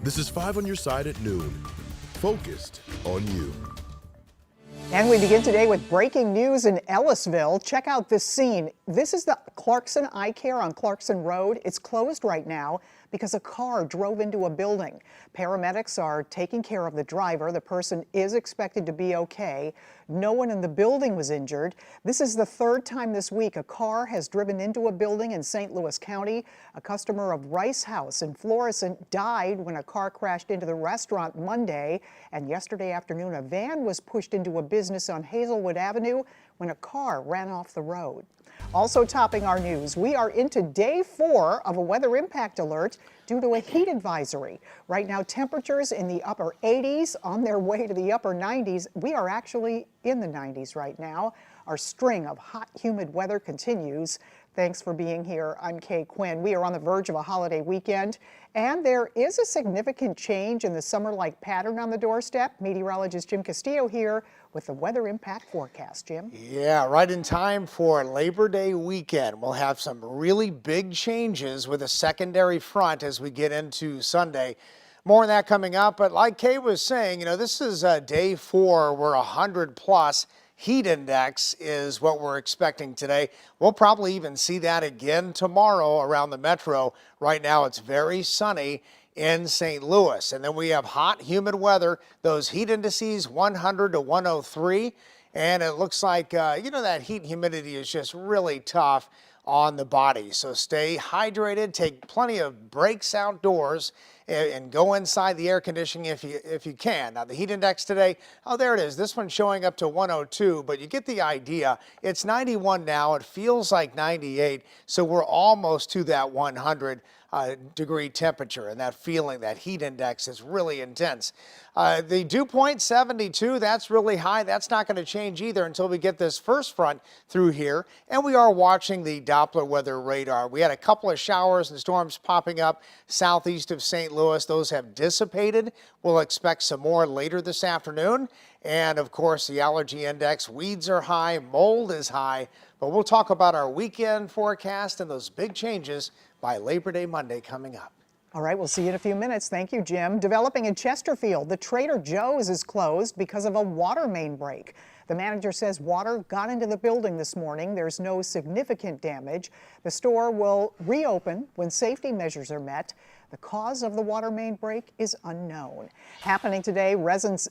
This is 5 on your side at noon. Focused on you. And we begin today with breaking news in Ellisville. Check out this scene. This is the Clarkson Eye Care on Clarkson Road. It's closed right now because a car drove into a building. Paramedics are taking care of the driver. The person is expected to be okay. No one in the building was injured. This is the third time this week a car has driven into a building in St. Louis County. A customer of Rice House in Florissant died when a car crashed into the restaurant Monday. And yesterday afternoon, a van was pushed into a business on Hazelwood Avenue when a car ran off the road. Also topping our news, we are into day 4 of a weather impact alert due to a heat advisory. Right now, temperatures in the upper 80s on their way to the upper 90s. We are actually in the 90s right now. Our string of hot, humid weather continues. Thanks for being here. I'm Kay Quinn. We are on the verge of a holiday weekend, and there is a significant change in the summer-like pattern on the doorstep. Meteorologist Jim Castillo here with the weather impact forecast. Jim? Yeah, right in time for Labor Day weekend. We'll have some really big changes with a secondary front as we get into Sunday. More on that coming up, but like Kay was saying, this is day 4 where 100 plus heat index is what we're expecting today. We'll probably even see that again tomorrow around the metro. Right now it's very sunny in St. Louis. And then we have hot, humid weather, those heat indices 100 to 103. And it looks like, that heat and humidity is just really tough on the body. So stay hydrated, take plenty of breaks outdoors, and go inside the air conditioning if you can. Now the heat index today, oh, there it is. This one's showing up to 102, but you get the idea. It's 91 now. It feels like 98, so we're almost to that 100 degree temperature, and that feeling, that heat index is really intense. The dew point 72, that's really high. That's not going to change either until we get this first front through here. And we are watching the Doppler weather radar. We had a couple of showers and storms popping up southeast of St. Louis. Those have dissipated. We'll expect some more later this afternoon. And of course, the allergy index, weeds are high, mold is high. But we'll talk about our weekend forecast and those big changes by Labor Day Monday coming up. All right, we'll see you in a few minutes. Thank you, Jim. Developing in Chesterfield, the Trader Joe's is closed because of a water main break. The manager says water got into the building this morning. There's no significant damage. The store will reopen when safety measures are met. The cause of the water main break is unknown. Happening today, residents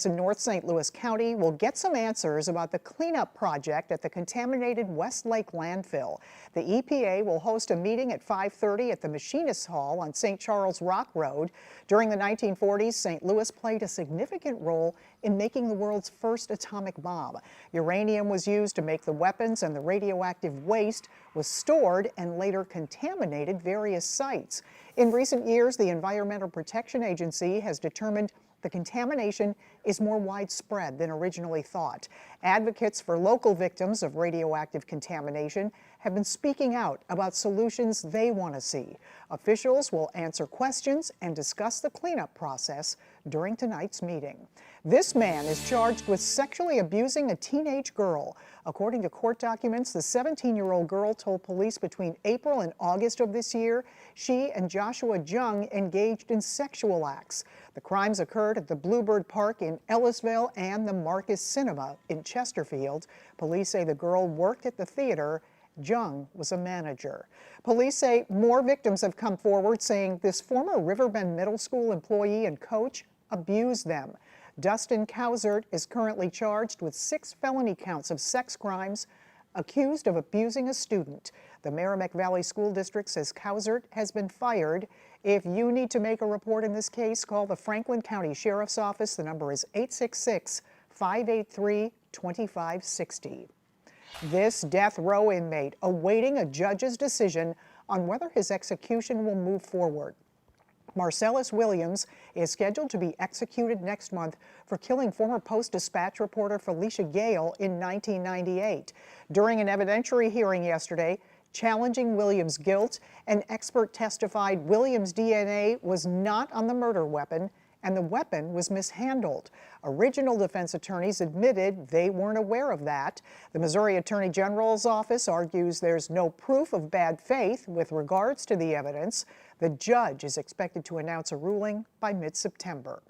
in North St. Louis County will get some answers about the cleanup project at the contaminated Westlake landfill. The EPA will host a meeting at 5:30 at the Machinist Hall on St. Charles Rock Road. During the 1940s, St. Louis played a significant role in making the world's first atomic bomb. Uranium was used to make the weapons, and the radioactive waste was stored and later contaminated various sites. In recent years, the Environmental Protection Agency has determined the contamination is more widespread than originally thought. Advocates for local victims of radioactive contamination have been speaking out about solutions they want to see. Officials will answer questions and discuss the cleanup process during tonight's meeting. This man is charged with sexually abusing a teenage girl. According to court documents, the 17-year-old girl told police between April and August of this year, she and Joshua Jung engaged in sexual acts. The crimes occurred at the Bluebird Park in Ellisville and the Marcus Cinema in Chesterfield. Police say the girl worked at the theater. Jung was a manager. Police say more victims have come forward saying this former Riverbend Middle School employee and coach abused them. Dustin Cowsert is currently charged with 6 felony counts of sex crimes, accused of abusing a student. The Merrimack Valley School District says Cowsert has been fired. If you need to make a report in this case, call the Franklin County Sheriff's Office. The number is 866-583-2560. This death row inmate awaiting a judge's decision on whether his execution will move forward. Marcellus Williams is scheduled to be executed next month for killing former Post-Dispatch reporter Felicia Gale in 1998. During an evidentiary hearing yesterday, challenging Williams' guilt, an expert testified Williams' DNA was not on the murder weapon and the weapon was mishandled. Original defense attorneys admitted they weren't aware of that. The Missouri Attorney General's office argues there's no proof of bad faith with regards to the evidence. The judge is expected to announce a ruling by mid-September.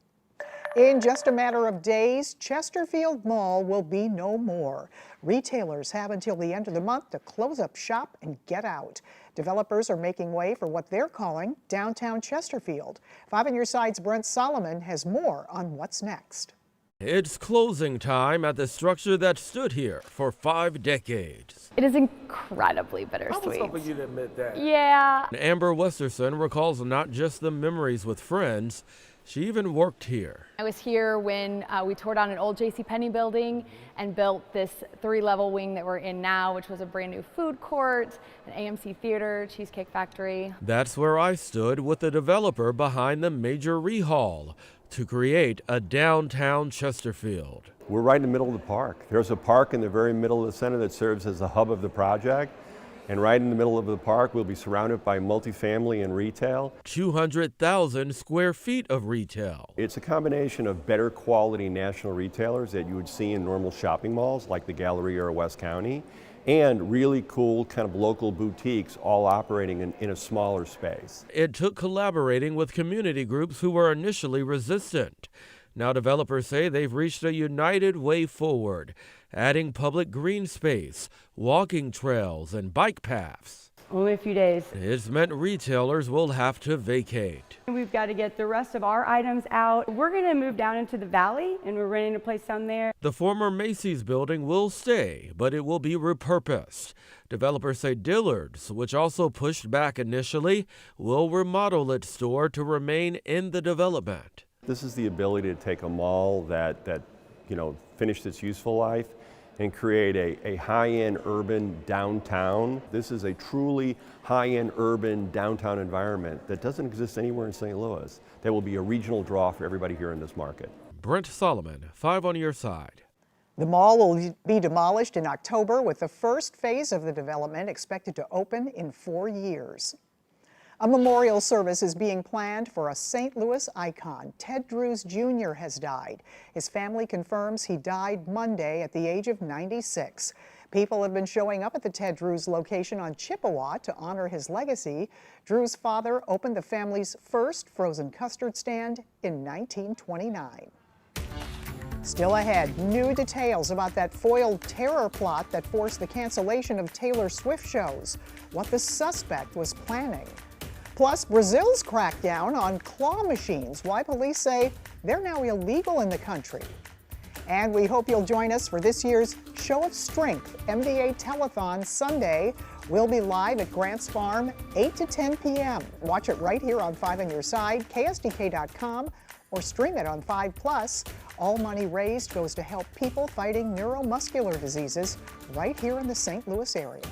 In just a matter of days, Chesterfield Mall will be no more. Retailers have until the end of the month to close up shop and get out. Developers are making way for what they're calling downtown Chesterfield. 5 on Your Side's Brent Solomon has more on what's next. It's closing time at the structure that stood here for 5 decades. It is incredibly bittersweet. I was hoping you'd admit that. Yeah. Amber Westerson recalls not just the memories with friends, she even worked here. I was here when we tore down an old JCPenney building and built this 3-level wing that we're in now, which was a brand new food court, an AMC theater, Cheesecake Factory. That's where I stood with the developer behind the major rehall to create a downtown Chesterfield. We're right in the middle of the park. There's a park in the very middle of the center that serves as the hub of the project. And right in the middle of the park, we'll be surrounded by multifamily and retail. 200,000 square feet of retail. It's a combination of better quality national retailers that you would see in normal shopping malls like the Galleria or West County, and really cool kind of local boutiques all operating in a smaller space. It took collaborating with community groups who were initially resistant. Now developers say they've reached a united way forward, adding public green space, walking trails, and bike paths. Only a few days. It's meant retailers will have to vacate. We've got to get the rest of our items out. We're going to move down into the valley, and we're renting a place down there. The former Macy's building will stay, but it will be repurposed. Developers say Dillard's, which also pushed back initially, will remodel its store to remain in the development. This is the ability to take a mall that finished its useful life and create a high-end urban downtown. This is a truly high-end urban downtown environment that doesn't exist anywhere in St. Louis. That will be a regional draw for everybody here in this market. Brent Solomon, 5 on Your Side. The mall will be demolished in October, with the first phase of the development expected to open in 4 years. A memorial service is being planned for a St. Louis icon. Ted Drewes Jr. has died. His family confirms he died Monday at the age of 96. People have been showing up at the Ted Drewes location on Chippewa to honor his legacy. Drewes' father opened the family's first frozen custard stand in 1929. Still ahead, new details about that foiled terror plot that forced the cancellation of Taylor Swift shows, what the suspect was planning. Plus, Brazil's crackdown on claw machines, why police say they're now illegal in the country. And we hope you'll join us for this year's Show of Strength MDA Telethon Sunday. We'll be live at Grants Farm 8 to 10 p.m. Watch it right here on 5 on Your Side, KSDK.com, or stream it on 5+. All money raised goes to help people fighting neuromuscular diseases right here in the St. Louis area.